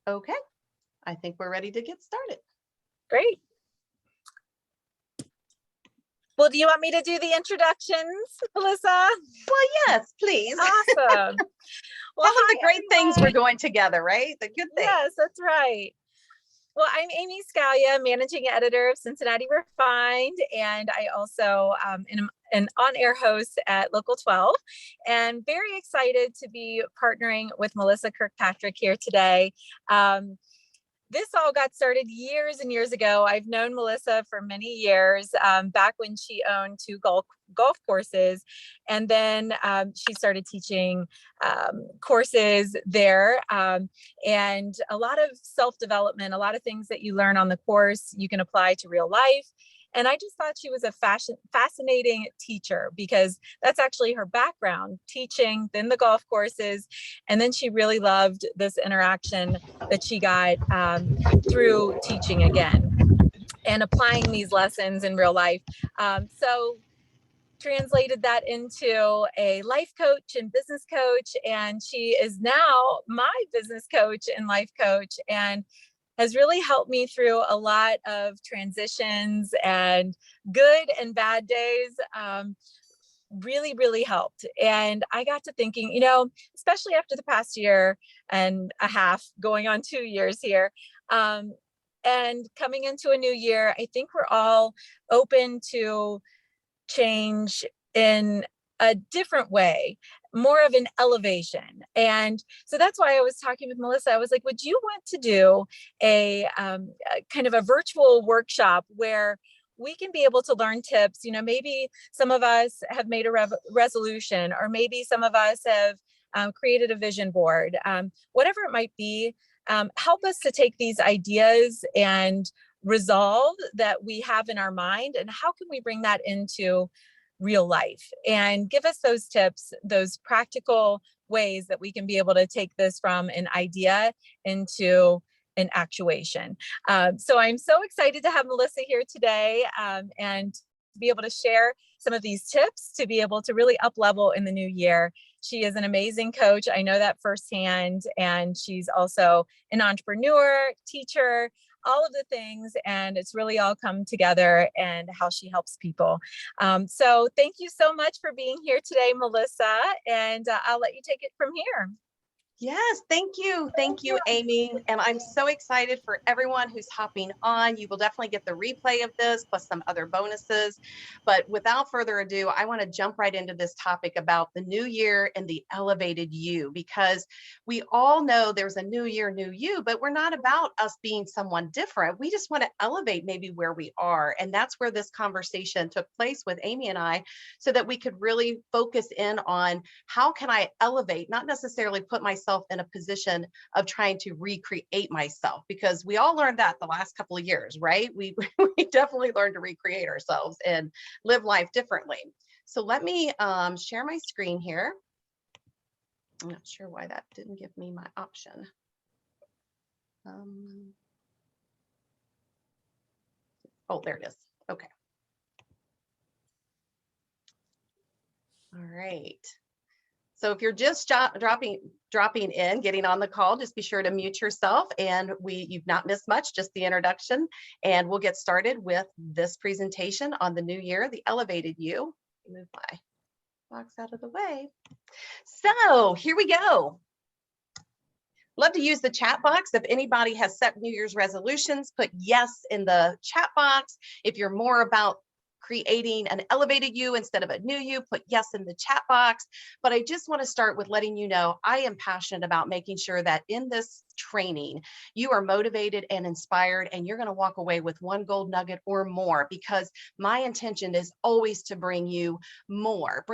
Okay, I think we're ready to get started. Great. Well, do you want me to do the introductions, Melissa? Well, yes, please. Awesome. Well, Tell them the great things we're doing together, right? The good things. Yes, that's right. Well, I'm Amy Scalia, managing editor of Cincinnati Refined, and I also am an on-air host at Local 12, and very excited to be partnering with Melissa Kirkpatrick here today. This all got started years and years ago. I've known Melissa for many years, back when she owned 2 golf courses. And then she started teaching courses there, and a lot of self-development, a lot of things that you learn on the course, you can apply to real life. And I just thought she was a fascinating teacher, because that's actually her background, teaching, then the golf courses. And then she really loved this interaction that she got through teaching again and applying these lessons in real life. So translated that into a life coach and business coach. And she is now my business coach and life coach, and has really helped me through a lot of transitions and good and bad days. Really, really helped. And I got to thinking, especially after the past year and a half, going on 2 years here, and coming into a new year, I think we're all open to change in a different way, more of an elevation. And so that's why I was talking with Melissa. I was like, would you want to do a kind of a virtual workshop where we can be able to learn tips? Maybe some of us have made a resolution, or maybe some of us have created a vision board, whatever it might be. Help us to take these ideas and resolve that we have in our mind, and how can we bring that into real life, and give us those tips, those practical ways that we can be able to take this from an idea into an actuation. So I'm so excited to have Melissa here today, and to be able to share some of these tips to be able to really up level in the new year. She is an amazing coach. I know that firsthand. And she's also an entrepreneur, teacher, all of the things. And it's really all come together, and how she helps people. So thank you so much for being here today, Melissa. And I'll let you take it from here. Yes, thank you. Thank you, Amy. And I'm so excited for everyone who's hopping on. You will definitely get the replay of this, plus some other bonuses. But without further ado, I want to jump right into this topic about the new year and the elevated you, because we all know there's a new year, new you, but we're not about us being someone different. We just want to elevate maybe where we are. And that's where this conversation took place with Amy and I, so that we could really focus in on how can I elevate, not necessarily put myself in a position of trying to recreate myself, because we all learned that the last couple of years, right? We definitely learned to recreate ourselves and live life differently. So let me share my screen here. I'm not sure why that didn't give me my option. Oh, there it is. Okay. All right. So if you're just dropping in, getting on the call, just be sure to mute yourself, and you've not missed much, just the introduction, and we'll get started with this presentation on the new year, the elevated you. Move my box out of the way. So here we go. Love to use the chat box. If anybody has set New Year's resolutions, put yes in the chat box. If you're more about creating an elevated you instead of a new you, put yes in the chat box. But I just want to start with letting you know I am passionate about making sure that in this training, you are motivated and inspired, and you're going to walk away with one gold nugget or more, because my intention is always to bring you more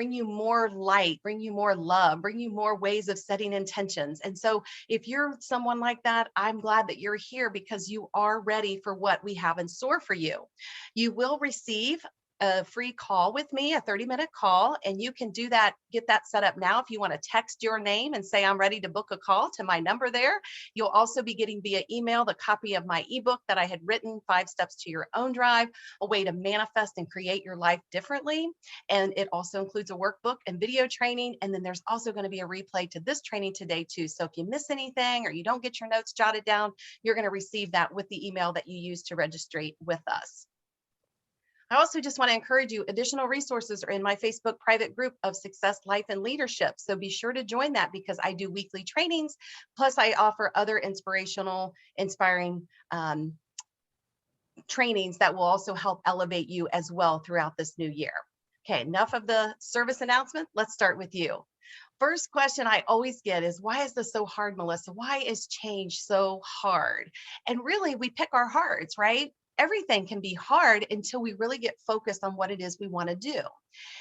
light, bring you more love, bring you more ways of setting intentions. And so if you're someone like that, I'm glad that you're here, because you are ready for what we have in store for you. You will receive a free call with me, a 30-minute call, and you can do that, get that set up now. If you want to text your name and say, I'm ready to book a call to my number there. You'll also be getting via email the copy of my ebook that I had written, 5 Steps to Your Own Drive, a way to manifest and create your life differently. And it also includes a workbook and video training. And then there's also going to be a replay to this training today too. So if you miss anything or you don't get your notes jotted down, you're going to receive that with the email that you use to register with us. I also just want to encourage you, additional resources are in my Facebook private group of Success, Life, and Leadership. So be sure to join that because I do weekly trainings. Plus I offer other inspiring trainings that will also help elevate you as well throughout this new year. Okay, enough of the service announcement. Let's start with you. First question I always get is, why is this so hard, Melissa? Why is change so hard? And really, we pick our hards, right? Everything can be hard until we really get focused on what it is we want to do.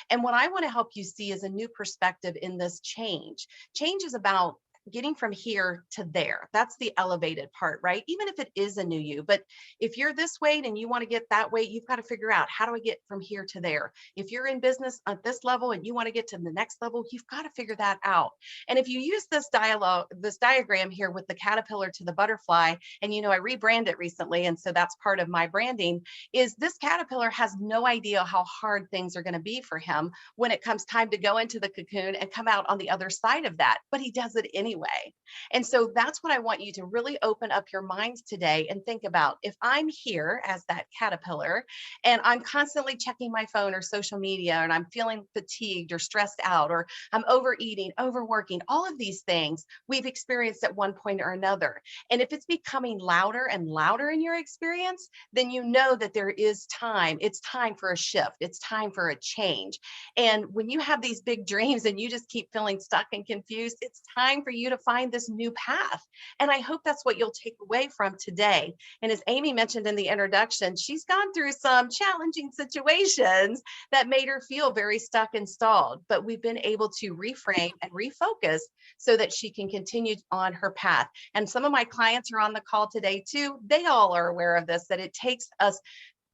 And what I want to help you see is a new perspective in this change. Change is about getting from here to there. That's the elevated part, right? Even if it is a new you, but if you're this way and you want to get that way, you've got to figure out, how do I get from here to there? If you're in business at this level and you want to get to the next level, you've got to figure that out. And if you use this diagram here with the caterpillar to the butterfly, and I rebranded it recently, and so that's part of my branding, is this caterpillar has no idea how hard things are going to be for him when it comes time to go into the cocoon and come out on the other side of that, but he does it anyway. And so that's what I want you to really open up your minds today and think about. If I'm here as that caterpillar and I'm constantly checking my phone or social media and I'm feeling fatigued or stressed out, or I'm overeating, overworking, all of these things we've experienced at one point or another. And if it's becoming louder and louder in your experience, then you know that there is time. It's time for a shift. It's time for a change. And when you have these big dreams and you just keep feeling stuck and confused, it's time for you to find this new path. And I hope that's what you'll take away from today. And as Amy mentioned in the introduction, she's gone through some challenging situations that made her feel very stuck and stalled, but we've been able to reframe and refocus so that she can continue on her path. And some of my clients are on the call today too. They all are aware of this, that it takes us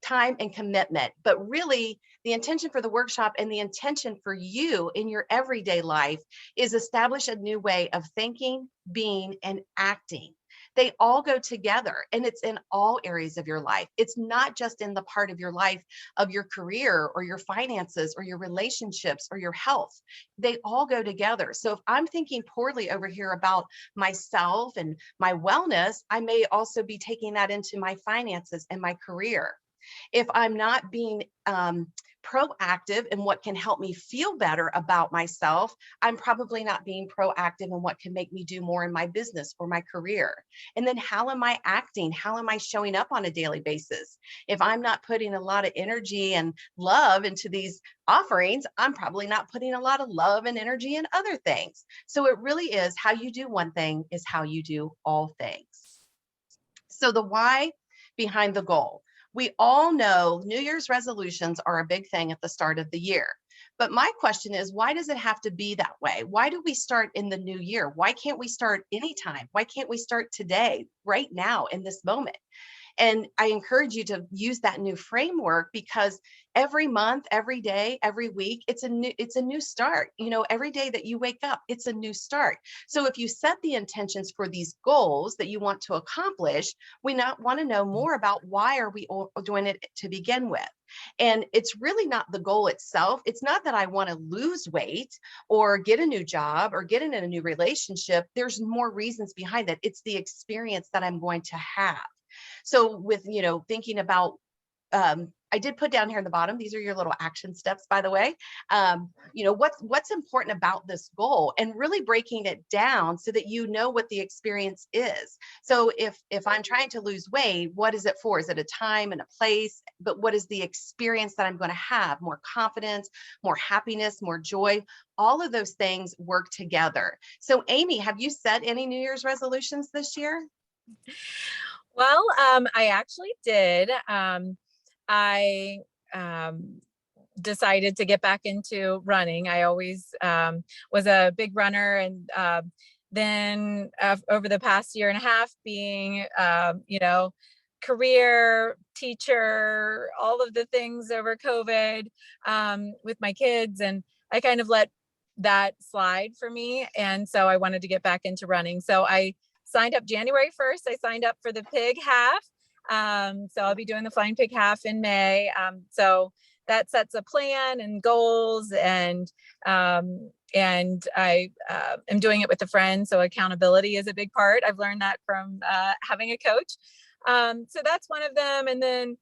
time and commitment, but really the intention for the workshop and the intention for you in your everyday life is establish a new way of thinking, being, and acting. They all go together, and it's in all areas of your life. It's not just in the part of your life of your career or your finances or your relationships or your health. They all go together. So if I'm thinking poorly over here about myself and my wellness, I may also be taking that into my finances and my career. If I'm not being proactive in what can help me feel better about myself, I'm probably not being proactive in what can make me do more in my business or my career. And then how am I acting? How am I showing up on a daily basis? If I'm not putting a lot of energy and love into these offerings, I'm probably not putting a lot of love and energy in other things. So it really is, how you do one thing is how you do all things. So the why behind the goal. We all know New Year's resolutions are a big thing at the start of the year. But my question is, why does it have to be that way? Why do we start in the new year? Why can't we start anytime? Why can't we start today, right now, in this moment? And I encourage you to use that new framework, because every month, every day, every week, it's a new start. Every day that you wake up, it's a new start. So if you set the intentions for these goals that you want to accomplish, we want to know more about, why are we doing it to begin with? And it's really not the goal itself. It's not that I want to lose weight or get a new job or get in a new relationship. There's more reasons behind that. It's the experience that I'm going to have. So with, thinking about, I did put down here in the bottom, these are your little action steps, by the way. What's important about this goal, and really breaking it down so that you know what the experience is. So if I'm trying to lose weight, what is it for? Is it a time and a place? But what is the experience that I'm going to have? More confidence, more happiness, more joy. All of those things work together. So Amy, have you set any New Year's resolutions this year? Well, I actually did. I decided to get back into running. I always was a big runner, and then over the past year and a half, being, career, teacher, all of the things over COVID, with my kids. And I kind of let that slide for me. And so I wanted to get back into running. So I signed up January 1st. I signed up for the pig half. So I'll be doing the flying pig half in May. So that sets a plan and goals, and I am doing it with a friend. So accountability is a big part. I've learned that from having a coach. So that's one of them. And then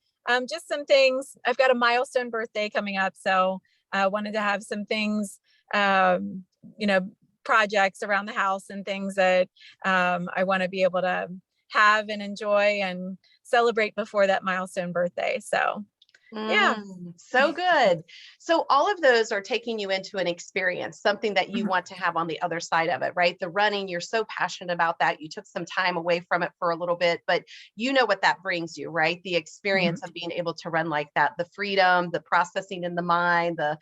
just some things. I've got a milestone birthday coming up. So I wanted to have some things, you know, projects around the house and things that I want to be able to have and enjoy and celebrate before that milestone birthday. So yeah. So good. So all of those are taking you into an experience, something that you Mhm. want to have on the other side of it, right? The running, you're so passionate about that. You took some time away from it for a little bit, but you know what that brings you, right? The experience Mhm. of being able to run like that, the freedom, the processing in the mind, the,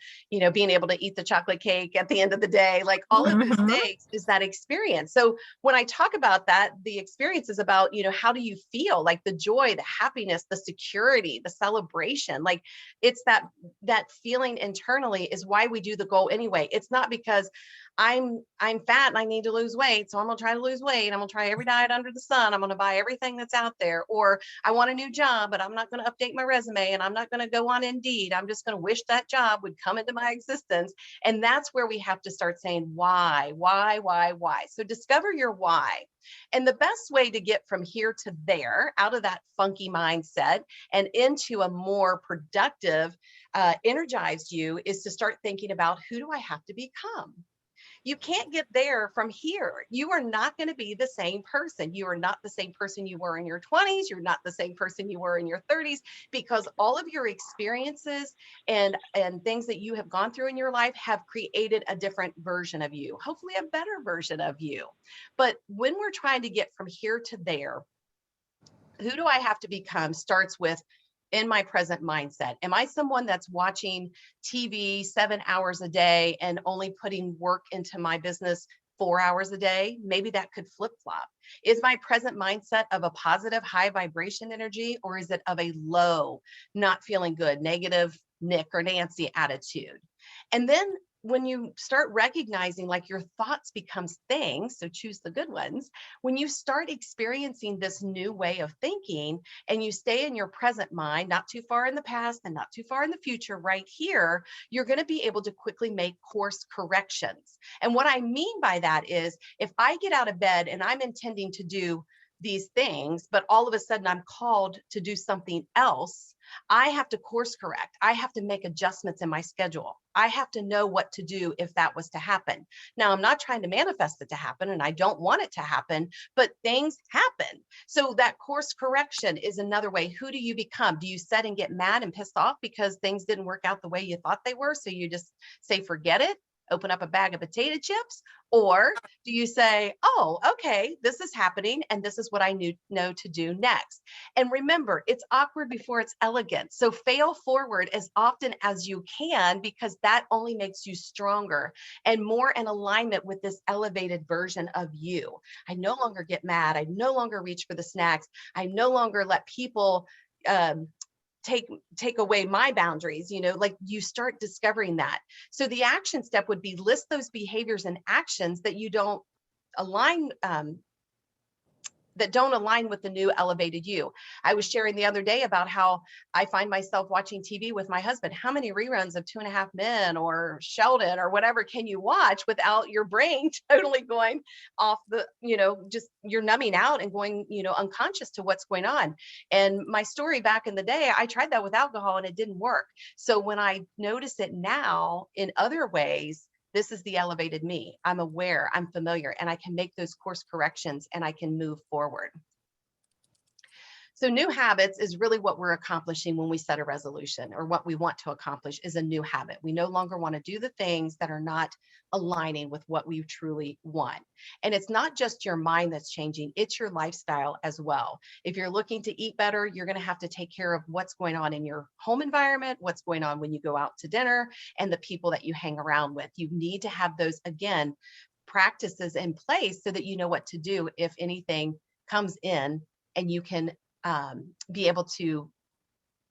being able to eat the chocolate cake at the end of the day, like all of those Mhm. things is that experience. So when I talk about that, the experience is about, how do you feel? Like the joy, the happiness, the security, the celebration. Like it's that feeling internally is why we do the goal anyway. It's not because I'm fat and I need to lose weight, so I'm gonna try to lose weight. I'm gonna try every diet under the sun. I'm gonna buy everything that's out there. Or I want a new job, but I'm not gonna update my resume and I'm not gonna go on Indeed. I'm just gonna wish that job would come into my existence. And that's where we have to start saying why. So discover your why. And the best way to get from here to there, out of that funky mindset and into a more productive, energized you, is to start thinking about, who do I have to become? You can't get there from here. You are not going to be the same person. You are not the same person you were in your 20s. You're not the same person you were in your 30s, because all of your experiences and things that you have gone through in your life have created a different version of you, hopefully a better version of you. But when we're trying to get from here to there, who do I have to become starts with, in my present mindset. Am I someone that's watching TV 7 hours a day and only putting work into my business 4 hours a day? Maybe that could flip flop. Is my present mindset of a positive, high vibration energy, or is it of a low, not feeling good, negative Nick or Nancy attitude? And then when you start recognizing, like, your thoughts becomes things, so choose the good ones. When you start experiencing this new way of thinking and you stay in your present mind, not too far in the past and not too far in the future, right here, you're going to be able to quickly make course corrections. And what I mean by that is, if I get out of bed and I'm intending to do these things, but all of a sudden I'm called to do something else, I have to course correct. I have to make adjustments in my schedule. I have to know what to do if that was to happen. Now, I'm not trying to manifest it to happen, and I don't want it to happen, but things happen. So that course correction is another way. Who do you become? Do you sit and get mad and pissed off because things didn't work out the way you thought they were, so you just say, forget it, open up a bag of potato chips? Or do you say, oh, okay, this is happening and this is what I know to do next? And remember, it's awkward before it's elegant. So fail forward as often as you can, because that only makes you stronger and more in alignment with this elevated version of you. I no longer get mad. I no longer reach for the snacks. I no longer let people um, take away my boundaries. Like, you start discovering that. So the action step would be, list those behaviors and actions that you don't align that don't align with the new elevated you. I was sharing the other day about how I find myself watching TV with my husband. How many reruns of 2.5 Men or Sheldon or whatever can you watch without your brain totally going off just you're numbing out and going, unconscious to what's going on. And my story back in the day, I tried that with alcohol and it didn't work. So when I notice it now in other ways, this is the elevated me. I'm aware, I'm familiar, and I can make those course corrections and I can move forward. So new habits is really what we're accomplishing when we set a resolution, or what we want to accomplish is a new habit. We no longer want to do the things that are not aligning with what we truly want. And it's not just your mind that's changing, it's your lifestyle as well. If you're looking to eat better, you're going to have to take care of what's going on in your home environment, what's going on when you go out to dinner, and the people that you hang around with. You need to have those, again, practices in place so that you know what to do if anything comes in, and you can be able to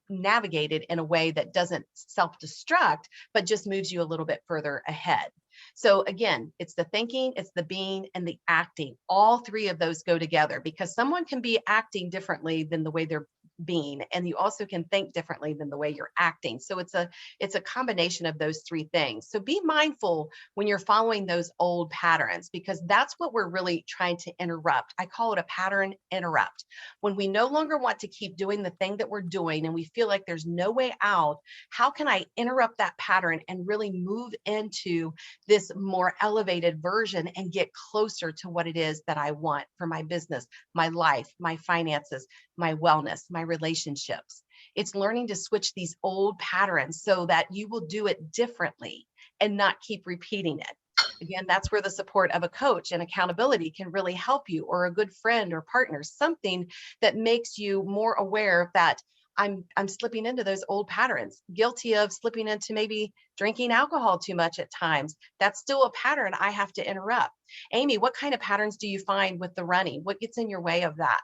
navigate it in a way that doesn't self-destruct, but just moves you a little bit further ahead. So again, it's the thinking, it's the being, and the acting. All three of those go together, because someone can be acting differently than the way they're being, and you also can think differently than the way you're acting. So it's a combination of those three things. So be mindful when you're following those old patterns, because that's what we're really trying to interrupt. I call it a pattern interrupt. When we no longer want to keep doing the thing that we're doing and we feel like there's no way out, how can I interrupt that pattern and really move into this more elevated version and get closer to what it is that I want for my business, my life, my finances, my wellness, my relationships? It's learning to switch these old patterns so that you will do it differently and not keep repeating it. Again, that's where the support of a coach and accountability can really help you, or a good friend or partner, something that makes you more aware that I'm slipping into those old patterns, guilty of slipping into maybe drinking alcohol too much at times. That's still a pattern I have to interrupt. Amy, what kind of patterns do you find with the running? What gets in your way of that?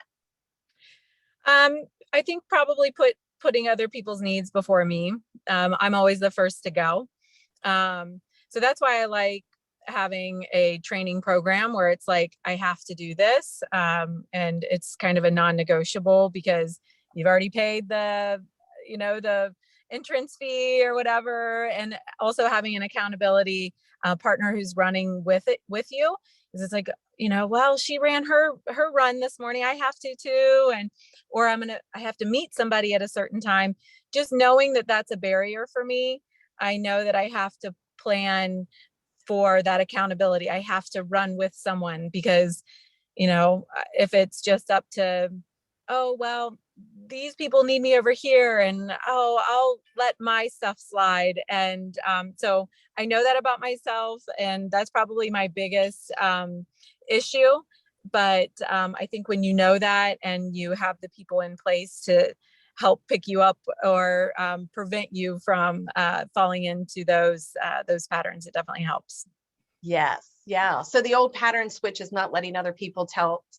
I think probably putting other people's needs before me. I'm always the first to go. So that's why I like having a training program where it's like, I have to do this. And it's kind of a non-negotiable, because you've already paid the entrance fee or whatever. And also having an accountability partner who's running with you. Because it's like, well, she ran her run this morning, I have to too. Or I have to meet somebody at a certain time. Just knowing that that's a barrier for me. I know that I have to plan for that accountability. I have to run with someone, because, if it's just up to, oh, well, these people need me over here, and I'll let my stuff slide. And so I know that about myself, and that's probably my biggest issue. But I think when you know that, and you have the people in place to help pick you up, or prevent you from falling into those patterns, it definitely helps. Yes. Yeah. So the old pattern switch is not letting other people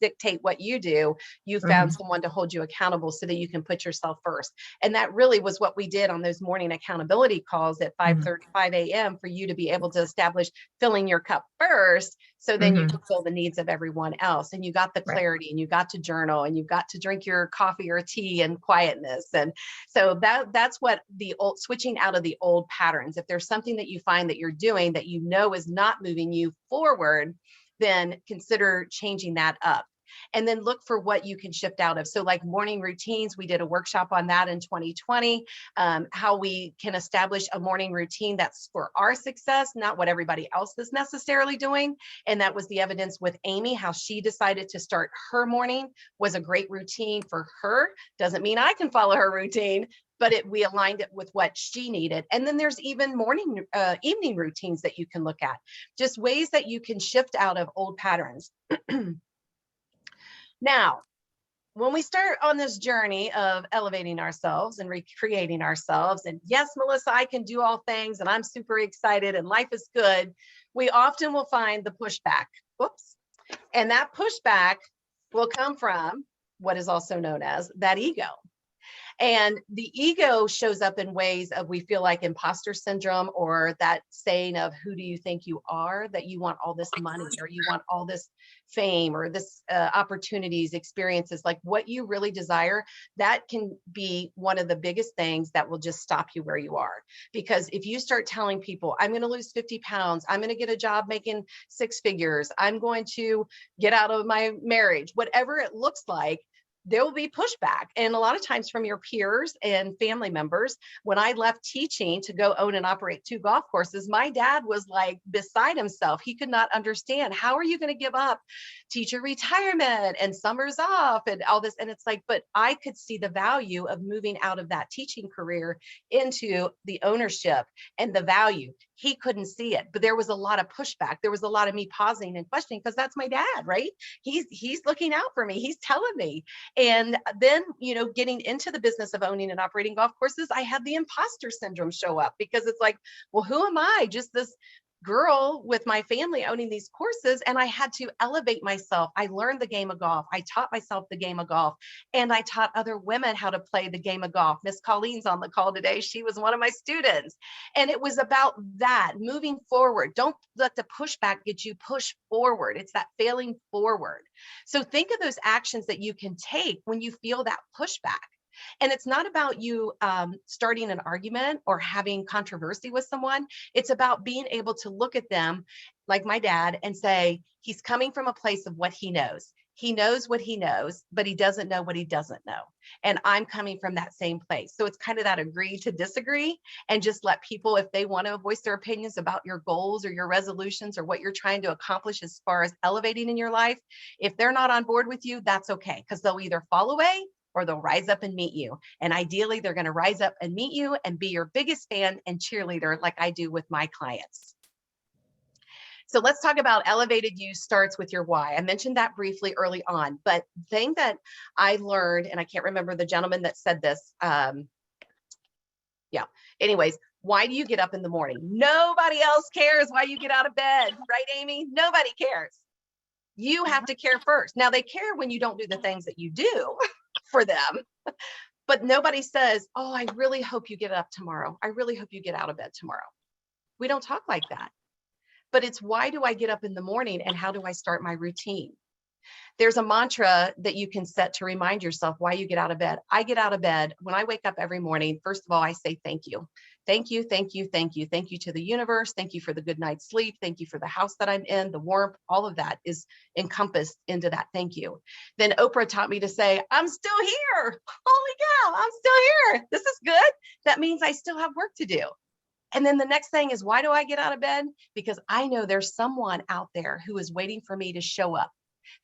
dictate what you do. You found Mhm. someone to hold you accountable so that you can put yourself first. And that really was what we did on those morning accountability calls at Mhm. 5:35 a.m. for you to be able to establish filling your cup first. So then you Mhm. fulfill the needs of everyone else. And you got the Right. clarity, and you got to journal, and you got to drink your coffee or tea and quietness. And so that's what the old, switching out of the old patterns. If there's something that you find that you're doing that you know is not moving you forward, then consider changing that up. And then look for what you can shift out of. So, like morning routines, we did a workshop on that in 2020, how we can establish a morning routine that's for our success, not what everybody else is necessarily doing. And that was the evidence with Amy, how she decided to start her morning was a great routine for her. Doesn't mean I can follow her routine, but we aligned it with what she needed. And then there's even evening routines that you can look at, just ways that you can shift out of old patterns. Now, when we start on this journey of elevating ourselves and recreating ourselves, and yes, Melissa, I can do all things, and I'm super excited, and life is good, we often will find the pushback. Whoops. And that pushback will come from what is also known as that ego. And the ego shows up in ways of, we feel like imposter syndrome, or that saying of, who do you think you are, that you want all this money, or you want all this fame, or this opportunities, experiences, like what you really desire. That can be one of the biggest things that will just stop you where you are. Because if you start telling people, I'm going to lose 50 pounds, I'm going to get a job making 6 figures, I'm going to get out of my marriage, whatever it looks like, there will be pushback. And a lot of times from your peers and family members. When I left teaching to go own and operate 2 golf courses, my dad was like beside himself. He could not understand, how are you going to give up teacher retirement and summers off and all this? And it's like, but I could see the value of moving out of that teaching career into the ownership and the value. He couldn't see it, but there was a lot of pushback. There was a lot of me pausing and questioning, because that's my dad, right? He's looking out for me. He's telling me. And then, getting into the business of owning and operating golf courses, I had the imposter syndrome show up, because it's like, well, who am I? Just this girl with my family owning these courses, and I had to elevate myself. I learned the game of golf. I taught myself the game of golf, and I taught other women how to play the game of golf. Miss Colleen's on the call today. She was one of my students. And it was about that, moving forward. Don't let the pushback get you pushed forward. It's that failing forward. So think of those actions that you can take when you feel that pushback. And it's not about you starting an argument or having controversy with someone. It's about being able to look at them like my dad and say, he's coming from a place of what he knows. He knows what he knows, but he doesn't know what he doesn't know. And I'm coming from that same place. So it's kind of that agree to disagree, and just let people, if they want to voice their opinions about your goals or your resolutions or what you're trying to accomplish as far as elevating in your life, if they're not on board with you, that's okay, because they'll either fall away or they'll rise up and meet you. And ideally, they're going to rise up and meet you and be your biggest fan and cheerleader, like I do with my clients. So let's talk about elevated you starts with your why. I mentioned that briefly early on, but the thing that I learned, and I can't remember the gentleman that said this. Anyways, why do you get up in the morning? Nobody else cares why you get out of bed, right, Amy? Nobody cares. You have to care first. Now, they care when you don't do the things that you do for them, but nobody says, oh, I really hope you get up tomorrow. I really hope you get out of bed tomorrow. We don't talk like that. But it's, why do I get up in the morning and how do I start my routine? There's a mantra that you can set to remind yourself why you get out of bed. I get out of bed when I wake up every morning. First of all, I say thank you. Thank you, thank you, thank you. Thank you to the universe. Thank you for the good night's sleep. Thank you for the house that I'm in, the warmth, all of that is encompassed into that thank you. Then Oprah taught me to say, I'm still here. Holy cow, I'm still here. This is good. That means I still have work to do. And then the next thing is, why do I get out of bed? Because I know there's someone out there who is waiting for me to show up.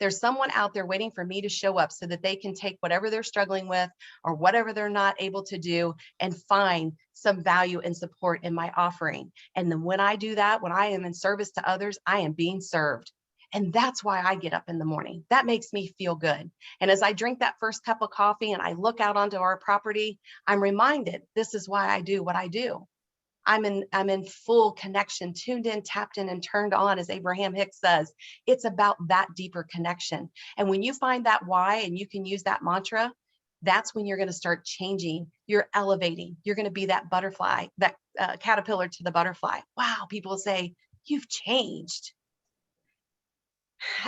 There's someone out there waiting for me to show up so that they can take whatever they're struggling with or whatever they're not able to do and find some value and support in my offering. And then when I do that, when I am in service to others, I am being served. And that's why I get up in the morning. That makes me feel good. And as I drink that first cup of coffee and I look out onto our property, I'm reminded this is why I do what I do. I'm in full connection, tuned in, tapped in, and turned on, as Abraham Hicks says. It's about that deeper connection. And when you find that why and you can use that mantra, that's when you're going to start changing. You're elevating. You're going to be that butterfly, that caterpillar to the butterfly. Wow, people say, you've changed.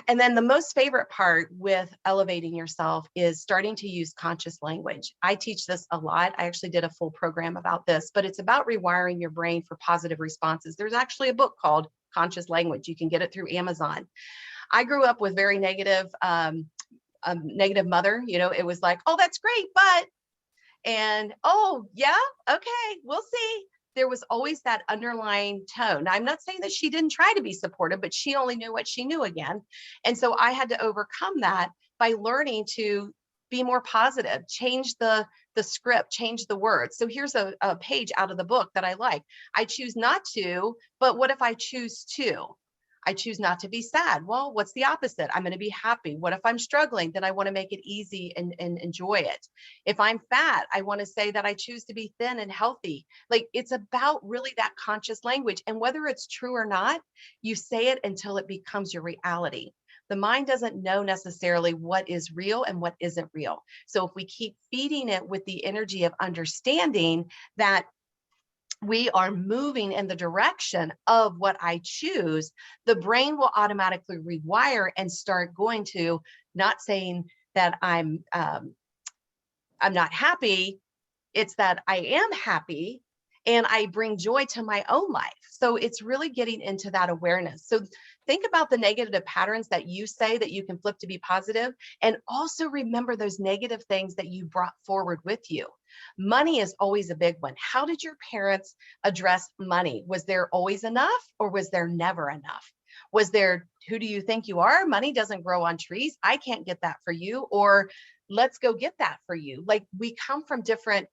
And then the most favorite part with elevating yourself is starting to use conscious language. I teach this a lot. I actually did a full program about this, but it's about rewiring your brain for positive responses. There's actually a book called Conscious Language. You can get it through Amazon. I grew up with very negative, a negative mother. You know, it was like, oh, that's great, but, and oh, yeah, okay, we'll see. There was always that underlying tone. Now, I'm not saying that she didn't try to be supportive, but she only knew what she knew again. And so I had to overcome that by learning to be more positive, change the script, change the words. So here's a page out of the book that I like. I choose not to, but what if I choose to? I choose not to be sad. Well, what's the opposite? I'm going to be happy. What if I'm struggling? Then I want to make it easy and enjoy it. If I'm fat, I want to say that I choose to be thin and healthy. Like, it's about really that conscious language. And whether it's true or not, you say it until it becomes your reality. The mind doesn't know necessarily what is real and what isn't real. So if we keep feeding it with the energy of understanding that we are moving in the direction of what I choose, the brain will automatically rewire and start going to, not saying that I'm not happy. It's that I am happy and I bring joy to my own life. So it's really getting into that awareness. So think about the negative patterns that you say that you can flip to be positive, and also remember those negative things that you brought forward with you. Money is always a big one. How did your parents address money? Was there always enough, or was there never enough? Was there, who do you think you are? Money doesn't grow on trees. I can't get that for you. Or let's go get that for you. Like, we come from different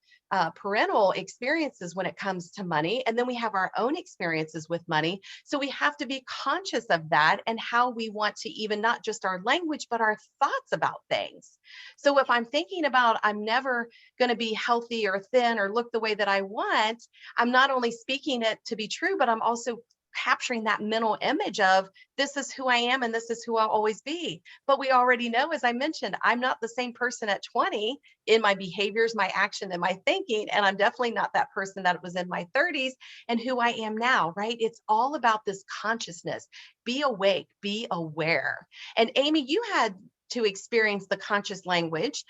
parental experiences when it comes to money. And then we have our own experiences with money. So we have to be conscious of that and how we want to, even not just our language, but our thoughts about things. So if I'm thinking about, I'm never going to be healthy or thin or look the way that I want, I'm not only speaking it to be true, but I'm also capturing that mental image of this is who I am and this is who I'll always be. But we already know, as I mentioned, I'm not the same person at 20 in my behaviors, my action, and my thinking. And I'm definitely not that person that was in my 30s and who I am now, right? It's all about this consciousness. Be awake, be aware. And Amy, you had to experience the conscious language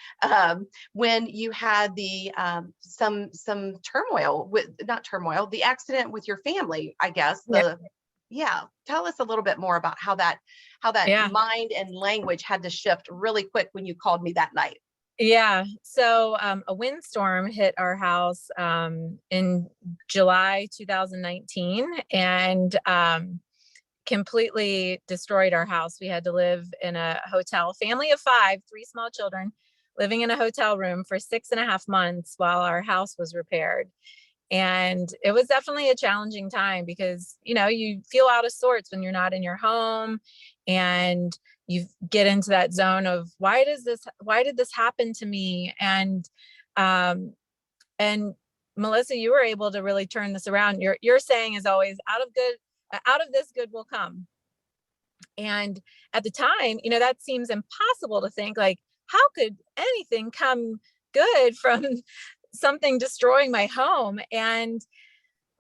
when you had the some turmoil with, not turmoil, the accident with your family, I guess. Yeah. Yeah, tell us a little bit more about how that Yeah. mind and language had to shift really quick when you called me that night. Yeah. So a windstorm hit our house in July 2019, and completely destroyed our house. We had to live in a hotel, family of five, three small children, living in a hotel room for 6.5 months while our house was repaired. And it was definitely a challenging time because, you feel out of sorts when you're not in your home, and you get into that zone of why did this happen to me? Um, and Melissa, you were able to really turn this around. Your saying is always out of this good will come. And at the time, that seems impossible to think, like, how could anything come good from something destroying my home? And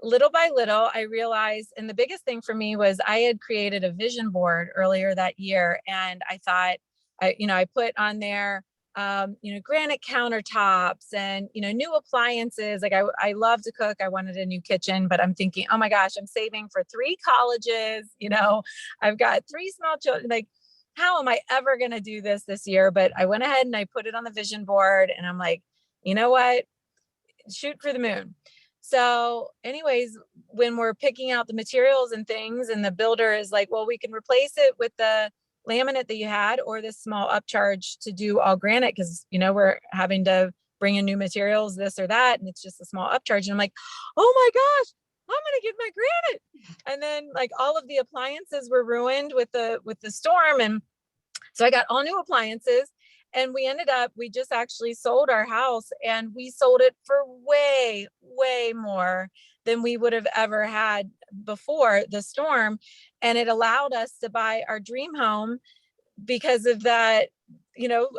little by little, I realized, and the biggest thing for me was I had created a vision board earlier that year. And I thought, I put on there, granite countertops and, new appliances. Like I love to cook. I wanted a new kitchen, but I'm thinking, oh my gosh, I'm saving for 3 colleges. I've got 3 small children. Like, how am I ever going to do this year? But I went ahead and I put it on the vision board, and I'm like, you know what? Shoot for the moon. So anyways, when we're picking out the materials and things, and the builder is like, well, we can replace it with the laminate that you had, or this small upcharge to do all granite, because we're having to bring in new materials, this or that, and it's just a small upcharge. And I'm like, oh my gosh, I'm gonna get my granite. And then, like, all of the appliances were ruined with the storm, and so I got all new appliances. And we just actually sold our house, and we sold it for way, way more than we would have ever had before the storm. And it allowed us to buy our dream home because of that,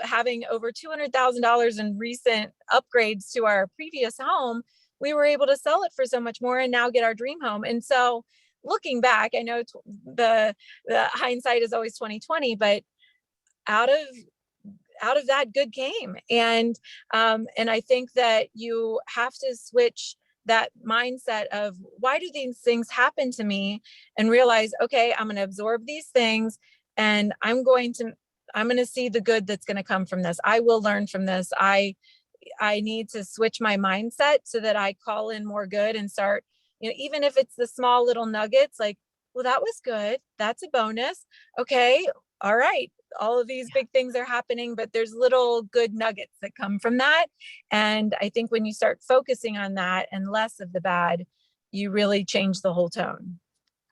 having over $200,000 in recent upgrades to our previous home. We were able to sell it for so much more and now get our dream home. And so, looking back, I know the hindsight is always 2020, but out of that, good came. And I think that you have to switch that mindset of, why do these things happen to me, and realize, okay, I'm going to absorb these things, and I'm going to see the good that's going to come from this. I will learn from this. I need to switch my mindset so that I call in more good and start, even if it's the small little nuggets, like, well, that was good. That's a bonus. Okay. All right. All of these big things are happening, but there's little good nuggets that come from that. And I think when you start focusing on that and less of the bad, you really change the whole tone.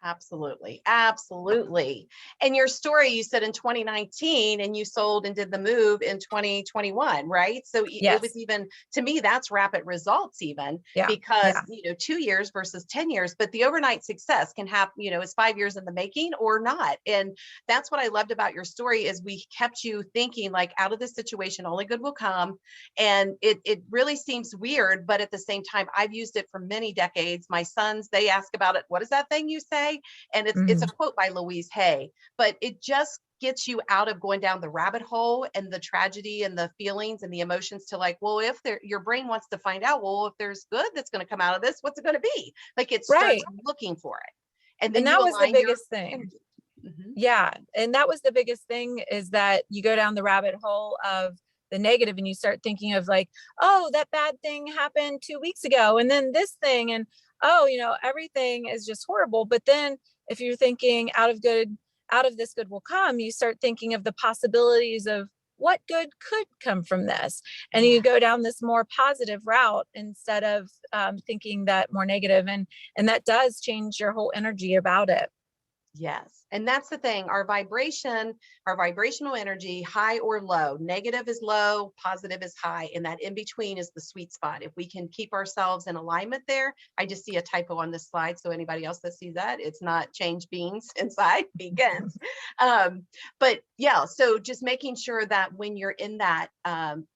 Absolutely. Absolutely. And your story, you said in 2019, and you sold and did the move in 2021, right? So it was Yes. even, to me, that's rapid results even, Yeah. because, Yeah. 2 years versus 10 years, but the overnight success can happen, is 5 years in the making or not. And that's what I loved about your story, is we kept you thinking, like, out of this situation, only good will come. And it really seems weird, but at the same time, I've used it for many decades. My sons, they ask about it. What is that thing you say? And it's a Mhm. quote by Louise Hay, but it just gets you out of going down the rabbit hole and the tragedy and the feelings and the emotions, to, like, well, if your brain wants to find out, well, if there's good that's going to come out of this, what's it going to be? Like, it Right. starts looking for it, and And then you that was the align your biggest thing. energy. Mhm. Yeah. And that was the biggest thing, is that you go down the rabbit hole of the negative, and you start thinking of, like, oh, that bad thing happened 2 weeks ago, and then this thing, and oh, everything is just horrible. But then, if you're thinking out of this good will come, you start thinking of the possibilities of what good could come from this. And Yeah. you go down this more positive route instead of thinking that more negative. And that does change your whole energy about it. Yes. And that's the thing. Our vibration, our vibrational energy, high or low, negative is low, positive is high. And that in between is the sweet spot. If we can keep ourselves in alignment there, I just see a typo on this slide. So anybody else that sees that, it's not change beans inside, begins. But yeah, so just making sure that when you're in that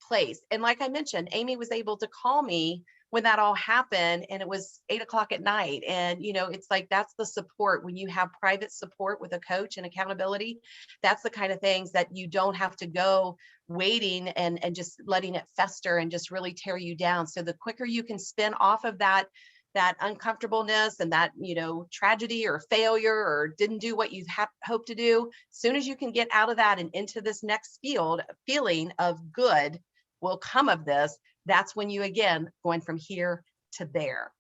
place, and like I mentioned, Amy was able to call me when that all happened, and it was 8 o'clock at night. And, it's like, that's the support. When you have private support with a coach and accountability, that's the kind of things that you don't have to go waiting and just letting it fester and just really tear you down. So the quicker you can spin off of that uncomfortableness and that, tragedy or failure or didn't do what you hoped to do, as soon as you can get out of that and into this next feeling of good will come of this, that's when you, again, going from here to there.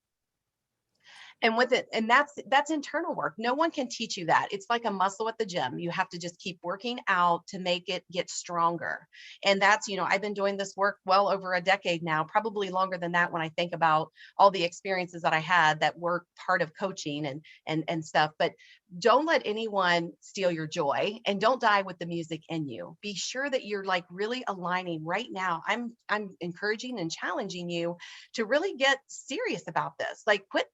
And with it, and that's internal work. No one can teach you that. It's like a muscle at the gym. You have to just keep working out to make it get stronger. And that's, I've been doing this work well over a decade now, probably longer than that when I think about all the experiences that I had that were part of coaching and stuff. But don't let anyone steal your joy, and don't die with the music in you. Be sure that you're like really aligning right now. I'm encouraging and challenging you to really get serious about this. Like quit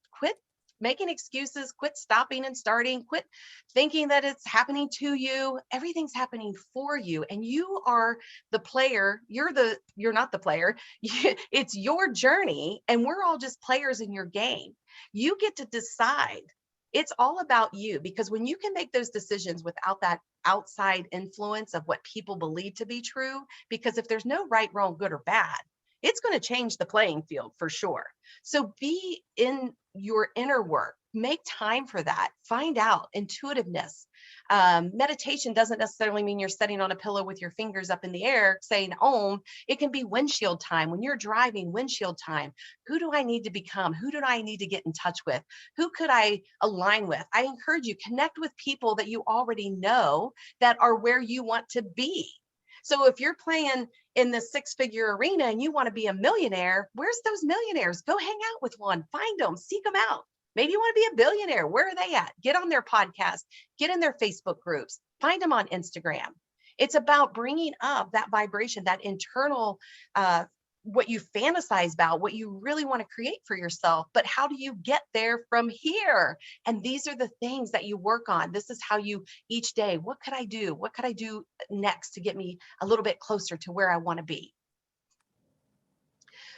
making excuses, quit stopping and starting, quit thinking that it's happening to you. Everything's happening for you, and you are the player. You're not the player. It's your journey, and we're all just players in your game. You get to decide. It's all about you, because when you can make those decisions without that outside influence of what people believe to be true, because if there's no right, wrong, good, or bad, it's going to change the playing field for sure. So be in your inner work, make time for that, find out intuitiveness. Meditation doesn't necessarily mean you're sitting on a pillow with your fingers up in the air saying Om. It can be windshield time. When you're driving, windshield time. Who do I need to become? Who do I need to get in touch with? Who could I align with? I encourage you, connect with people that you already know that are where you want to be. So if you're playing in the six-figure arena and you want to be a millionaire, where's those millionaires? Go hang out with one, find them, seek them out. Maybe you want to be a billionaire. Where are they at? Get on their podcast, get in their Facebook groups, find them on Instagram. It's about bringing up that vibration, that internal, what you fantasize about, what you really want to create for yourself. But how do you get there from here? And these are the things that you work on. This is how you each day, what could I do? What could I do next to get me a little bit closer to where I want to be?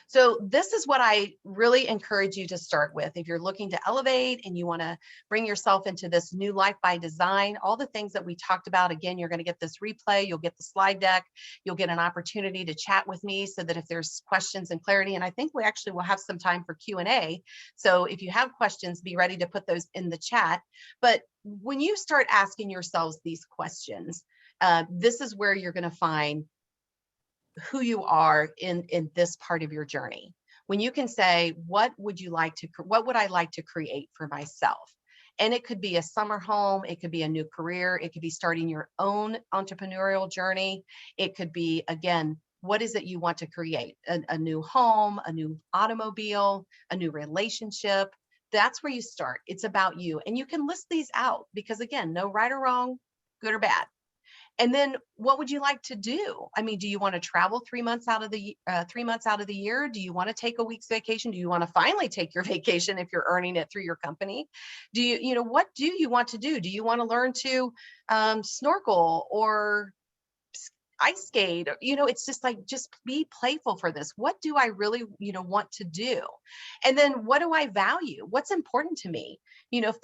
So this is what I really encourage you to start with. If you're looking to elevate and you want to bring yourself into this new life by design, all the things that we talked about, again, you're going to get this replay, you'll get the slide deck, you'll get an opportunity to chat with me so that if there's questions and clarity, and I think we actually will have some time for Q&A. So if you have questions, be ready to put those in the chat. But when you start asking yourselves these questions, this is where you're going to find who you are in this part of your journey. When you can say, what would I like to create for myself? And it could be a summer home, it could be a new career, it could be starting your own entrepreneurial journey. It could be, again, what is it you want to create? A new home, a new automobile, a new relationship. That's where you start. It's about you. And you can list these out because, again, no right or wrong, good or bad. And then what would you like to do? I mean, do you want to travel 3 months out of the 3 months out of the year? Do you want to take a week's vacation? Do you want to finally take your vacation if you're earning it through your company? Do what do you want to do? Do you want to learn to snorkel or ice skate? It's just like, just be playful for this. What do I really, want to do? And then what do I value? What's important to me?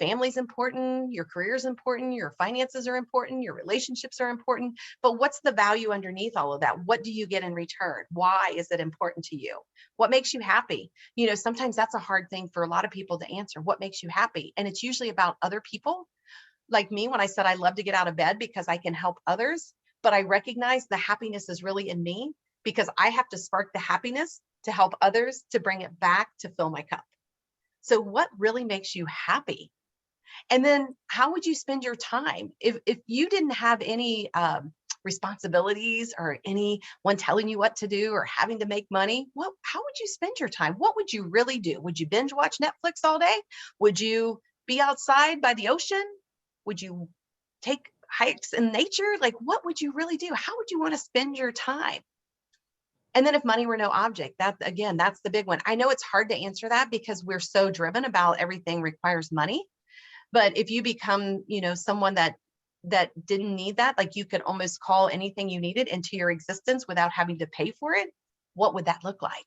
Family's important, your career is important, your finances are important, your relationships are important, but what's the value underneath all of that? What do you get in return? Why is it important to you? What makes you happy? Sometimes that's a hard thing for a lot of people to answer. What makes you happy? And it's usually about other people. Like me, when I said I love to get out of bed because I can help others, but I recognize the happiness is really in me because I have to spark the happiness to help others to bring it back to fill my cup. So what really makes you happy? And then how would you spend your time? If you didn't have any responsibilities or anyone telling you what to do or having to make money, how would you spend your time? What would you really do? Would you binge watch Netflix all day? Would you be outside by the ocean? Would you take hikes in nature? Like, what would you really do? How would you want to spend your time? And then if money were no object, that again, that's the big one. I know it's hard to answer that because we're so driven about everything requires money. But if you become, someone that didn't need that, like you could almost call anything you needed into your existence without having to pay for it, what would that look like?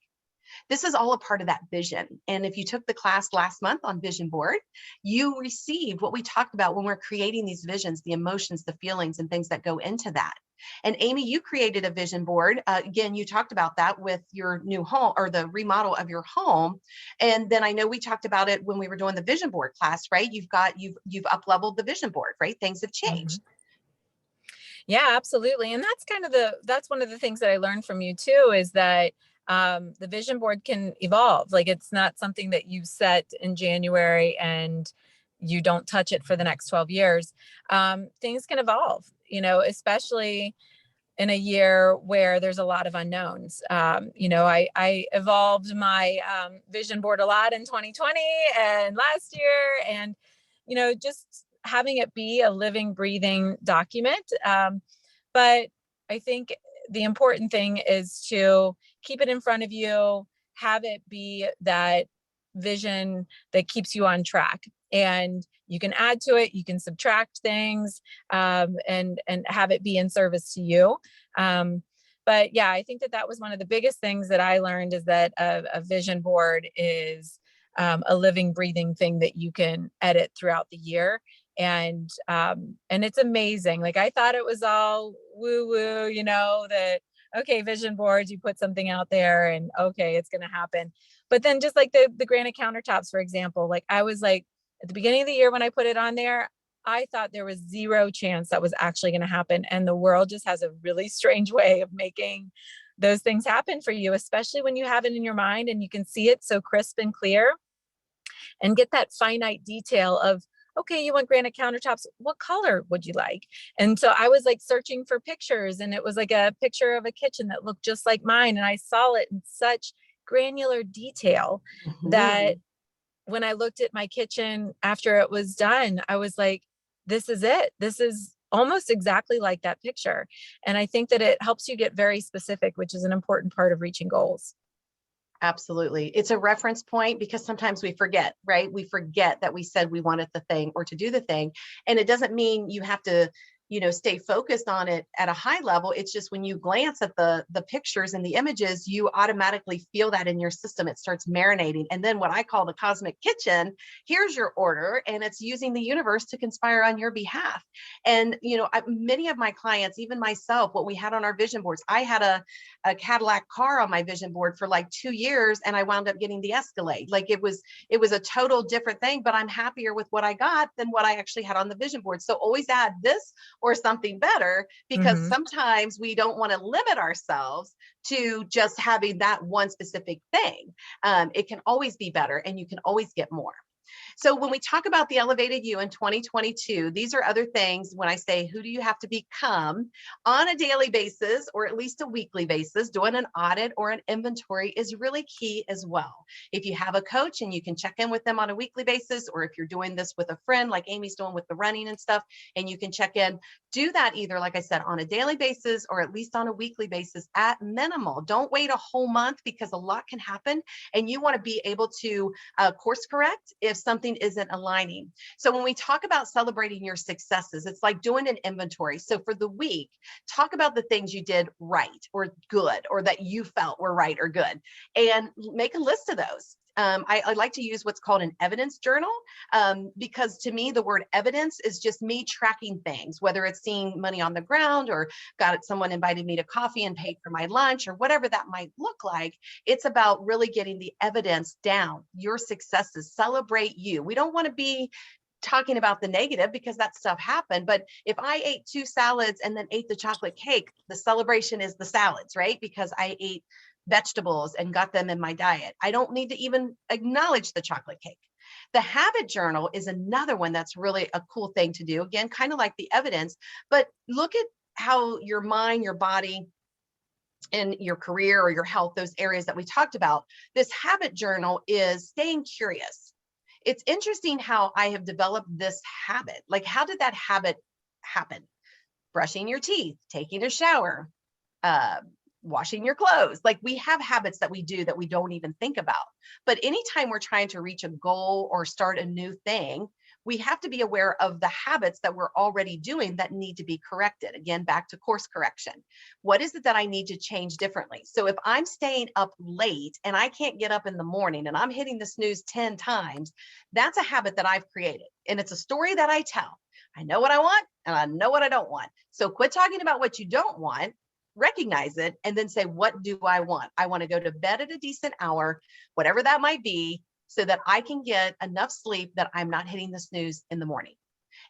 This is all a part of that vision. And if you took the class last month on vision board, you received what we talked about when we're creating these visions, the emotions, the feelings, and things that go into that. And Amy, you created a vision board. Again, you talked about that with your new home or the remodel of your home. And then I know we talked about it when we were doing the vision board class, right? You've up leveled the vision board, right? Things have Mhm. changed. Yeah, absolutely. And that's one of the things that I learned from you too, is that the vision board can evolve. Like, it's not something that you set in January and you don't touch it for the next 12 years. Things can evolve, especially in a year where there's a lot of unknowns. I evolved my vision board a lot in 2020 and last year, and, just having it be a living, breathing document. But I think the important thing is to keep it in front of you, have it be that vision that keeps you on track. And you can add to it, you can subtract things, and have it be in service to you. But yeah, I think that was one of the biggest things that I learned, is that a vision board is a living, breathing thing that you can edit throughout the year. And it's amazing. Like, I thought it was all woo woo, that, okay, vision boards, you put something out there and okay, it's going to happen. But then, just like the granite countertops, for example, like, I was like, at the beginning of the year when I put it on there, I thought there was zero chance that was actually going to happen. And the world just has a really strange way of making those things happen for you, especially when you have it in your mind and you can see it so crisp and clear, and get that finite detail of, okay, you want granite countertops, what color would you like? And so I was like searching for pictures, and it was like a picture of a kitchen that looked just like mine. And I saw it in such granular detail that Mhm. when I looked at my kitchen after it was done, I was like, this is it. This is almost exactly like that picture. And I think that it helps you get very specific, which is an important part of reaching goals. Absolutely. It's a reference point because sometimes we forget, right? We forget that we said we wanted the thing or to do the thing. And it doesn't mean you have to, stay focused on it at a high level. It's just when you glance at the pictures and the images, you automatically feel that in your system. It starts marinating. And then what I call the cosmic kitchen, here's your order, and it's using the universe to conspire on your behalf. And, many of my clients, even myself, what we had on our vision boards, I had a Cadillac car on my vision board for like 2 years, and I wound up getting the Escalade. Like, it was a total different thing, but I'm happier with what I got than what I actually had on the vision board. So always add this or something better, because Mm-hmm. sometimes we don't want to limit ourselves to just having that one specific thing. It can always be better, and you can always get more. So when we talk about the elevated you in 2022, these are other things when I say, who do you have to become on a daily basis or at least a weekly basis? Doing an audit or an inventory is really key as well. If you have a coach and you can check in with them on a weekly basis, or if you're doing this with a friend like Amy's doing with the running and stuff, and you can check in, do that either, like I said, on a daily basis or at least on a weekly basis at minimal. Don't wait a whole month, because a lot can happen and you want to be able to course correct if something isn't aligning. So when we talk about celebrating your successes, it's like doing an inventory. So for the week, talk about the things you did right or good, or that you felt were right or good, and make a list of those. I like to use what's called an evidence journal, because to me, the word evidence is just me tracking things, whether it's seeing money on the ground or someone invited me to coffee and paid for my lunch or whatever that might look like. It's about really getting the evidence down, your successes, celebrate you. We don't want to be talking about the negative because that stuff happened. But if I ate 2 salads and then ate the chocolate cake, the celebration is the salads, right? Because I ate vegetables and got them in my diet. I don't need to even acknowledge the chocolate cake. The habit journal is another one that's really a cool thing to do. Again, kind of like the evidence, but look at how your mind, your body, and your career or your health, those areas that we talked about. This habit journal is staying curious. It's interesting how I have developed this habit. Like, how did that habit happen? Brushing your teeth, taking a shower, uh, washing your clothes. Like, we have habits that we do that we don't even think about. But anytime we're trying to reach a goal or start a new thing, we have to be aware of the habits that we're already doing that need to be corrected. Again, back to course correction. What is it that I need to change differently? So if I'm staying up late and I can't get up in the morning and I'm hitting the snooze 10 times, that's a habit that I've created. And it's a story that I tell. I know what I want and I know what I don't want. So quit talking about what you don't want, recognize it, and then say, what do I want? I want to go to bed at a decent hour, whatever that might be, so that I can get enough sleep that I'm not hitting the snooze in the morning.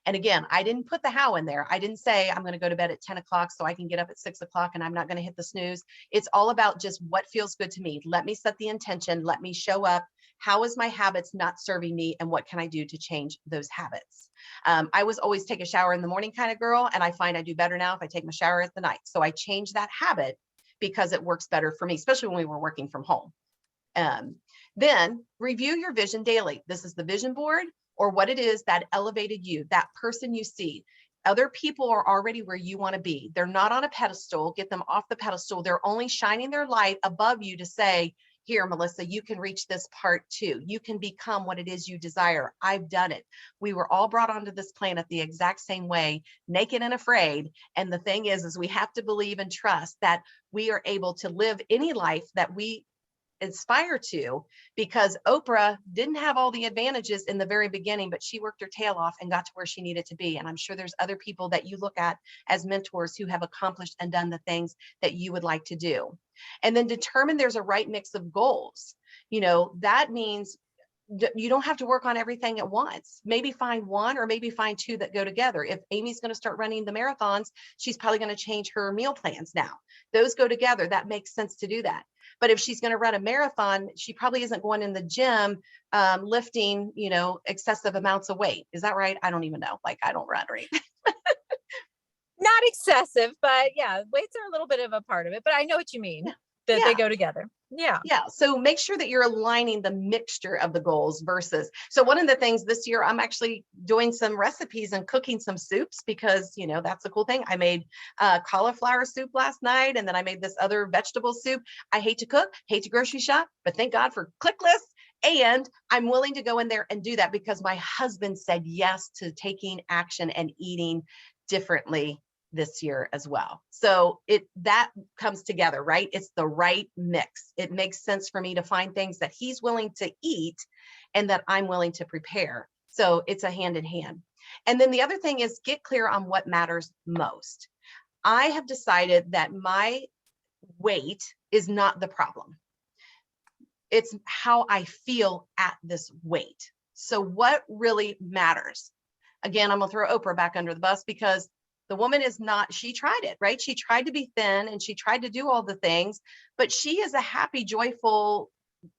And again, I didn't put the how in there. I didn't say I'm going to go to bed at 10 o'clock so I can get up at 6 o'clock and I'm not going to hit the snooze. It's all about just what feels good to me. Let me set the intention. Let me show up. How is my habits not serving me? And what can I do to change those habits? I was always take a shower in the morning kind of girl. And I find I do better now if I take my shower at the night. So I changed that habit because it works better for me, especially when we were working from home. Then review your vision daily. This is the vision board, or what it is that elevated you, that person you see. Other people are already where you want to be. They're not on a pedestal. Get them off the pedestal. They're only shining their light above you to say, here, Melissa, you can reach this part too. You can become what it is you desire. I've done it. We were all brought onto this planet the exact same way, naked and afraid. And the thing is we have to believe and trust that we are able to live any life that we aspire to, because Oprah didn't have all the advantages in the very beginning, but she worked her tail off and got to where she needed to be. And I'm sure there's other people that you look at as mentors who have accomplished and done the things that you would like to do. And then determine there's a right mix of goals. That means you don't have to work on everything at once. Maybe find one or maybe find two that go together. If Amy's going to start running the marathons, she's probably going to change her meal plans now. Those go together. That makes sense to do that. But if she's going to run a marathon, she probably isn't going in the gym lifting, excessive amounts of weight. Is that right? I don't even know. Like, I don't run or anything. Not excessive, but yeah, weights are a little bit of a part of it, but I know what you mean, that they go together. Yeah. So make sure that you're aligning the mixture of the goals versus. So one of the things this year, I'm actually doing some recipes and cooking some soups because, that's a cool thing. I made cauliflower soup last night, and then I made this other vegetable soup. I hate to cook, hate to grocery shop, but thank God for ClickList. And I'm willing to go in there and do that because my husband said yes to taking action and eating differently this year as well. So that comes together, right? It's the right mix. It makes sense for me to find things that he's willing to eat and that I'm willing to prepare. So it's a hand in hand. And then the other thing is get clear on what matters most. I have decided that my weight is not the problem. It's how I feel at this weight. So what really matters? Again, I'm gonna throw Oprah back under the bus because the woman is not, she tried it, right? She tried to be thin and she tried to do all the things, but she is a happy, joyful,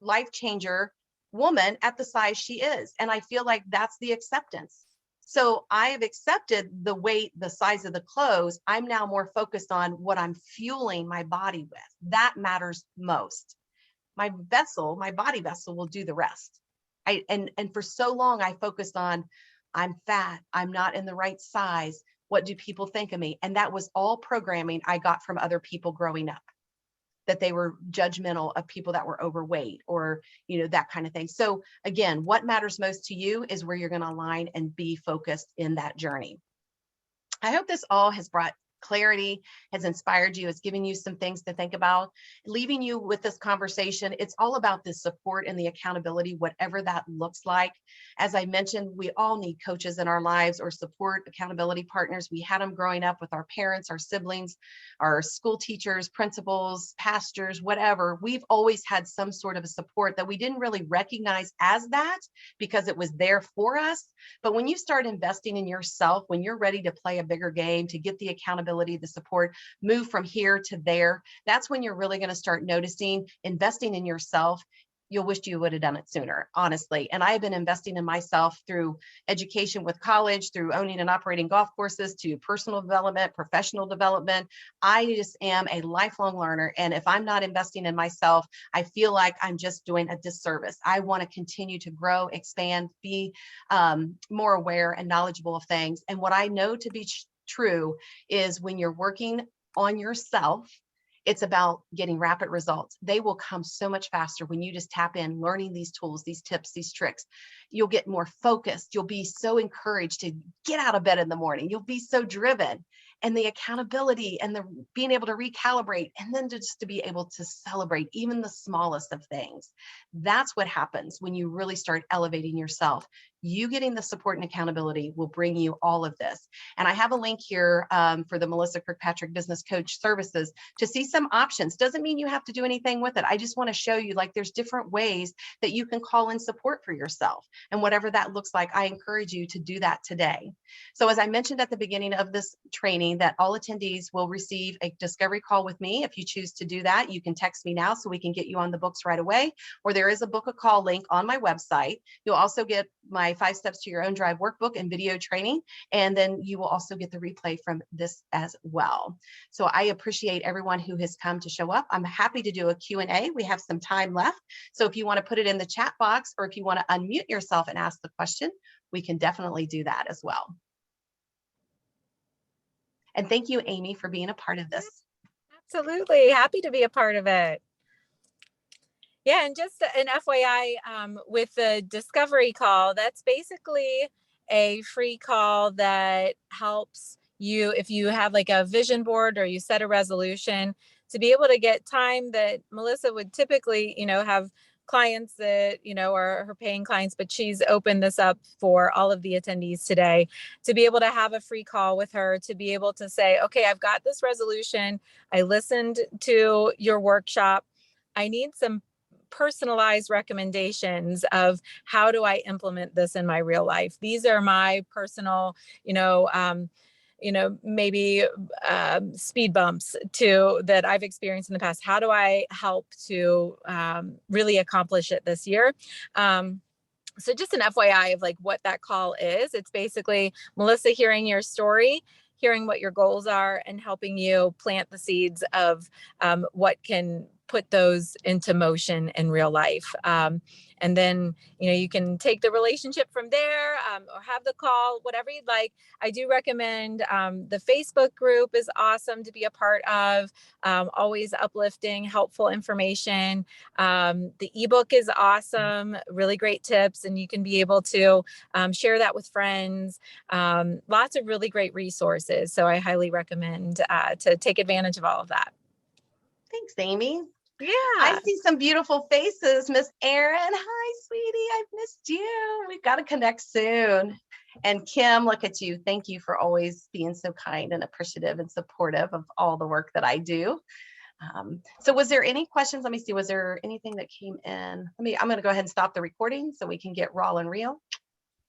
life changer woman at the size she is. And I feel like that's the acceptance. So I have accepted the weight, the size of the clothes. I'm now more focused on what I'm fueling my body with. That matters most. My body vessel will do the rest. And for so long I focused on, I'm fat, I'm not in the right size. What do people think of me? And that was all programming I got from other people growing up, that they were judgmental of people that were overweight or, that kind of thing. So again, what matters most to you is where you're going to align and be focused in that journey. I hope this all has brought clarity, has inspired you, has given you some things to think about, leaving you with this conversation. It's all about the support and the accountability, whatever that looks like. As I mentioned, we all need coaches in our lives or support accountability partners. We had them growing up with our parents, our siblings, our school teachers, principals, pastors, whatever. We've always had some sort of a support that we didn't really recognize as that because it was there for us. But when you start investing in yourself, when you're ready to play a bigger game, to get the accountability, the support, move from here to there, that's when you're really going to start noticing investing in yourself. you'll wish you would have done it sooner, honestly. And I have been investing in myself through education with college, through owning and operating golf courses, to personal development, professional development. I just am a lifelong learner. And if I'm not investing in myself, I feel like I'm just doing a disservice. I want to continue to grow, expand, be more aware and knowledgeable of things. And what I know to be true is when you're working on yourself, it's about getting rapid results. They will come so much faster when you just tap in, learning these tools, these tips, these tricks. You'll get more focused. You'll be so encouraged to get out of bed in the morning. You'll be so driven. And the accountability and the being able to recalibrate, and then just to be able to celebrate even the smallest of things. That's what happens when you really start elevating yourself. You getting the support and accountability will bring you all of this. And I have a link here for the Melissa Kirkpatrick Business Coach Services to see some options. Doesn't mean you have to do anything with it. I just want to show you, like, there's different ways that you can call in support for yourself. And whatever that looks like, I encourage you to do that today. So as I mentioned at the beginning of this training, that all attendees will receive a discovery call with me. If you choose to do that, you can text me now so we can get you on the books right away, or there is a book a call link on my website. You'll also get my 5 steps to your own drive workbook and video training. And then you will also get the replay from this as well. So I appreciate everyone who has come to show up. I'm happy to do a Q&A. We have some time left. So if you want to put it in the chat box, or if you want to unmute yourself and ask the question, we can definitely do that as well. And thank you, Amy, for being a part of this. Absolutely. Happy to be a part of it. Yeah, and just an FYI, with the discovery call, that's basically a free call that helps you, if you have like a vision board or you set a resolution, to be able to get time that Melissa would typically, have clients that, are her paying clients, but she's opened this up for all of the attendees today to be able to have a free call with her, to be able to say, okay, I've got this resolution. I listened to your workshop. I need some personalized recommendations of how do I implement this in my real life. These are my personal, maybe speed bumps that I've experienced in the past. How do I help to really accomplish it this year? So just an FYI of like what that call is. It's basically Melissa hearing your story, hearing what your goals are, and helping you plant the seeds of what can put those into motion in real life. And then, you can take the relationship from there, or have the call, whatever you'd like. I do recommend the Facebook group is awesome to be a part of, always uplifting, helpful information. The ebook is awesome, really great tips, and you can be able to share that with friends. Lots of really great resources. So I highly recommend to take advantage of all of that. Thanks, Amy. Yeah. I see some beautiful faces. Miss Erin, hi, sweetie. I've missed you. We've got to connect soon. And Kim, look at you. Thank you for always being so kind and appreciative and supportive of all the work that I do. So was there any questions? Let me see. Was there anything that came in? I'm going to go ahead and stop the recording so we can get raw and real.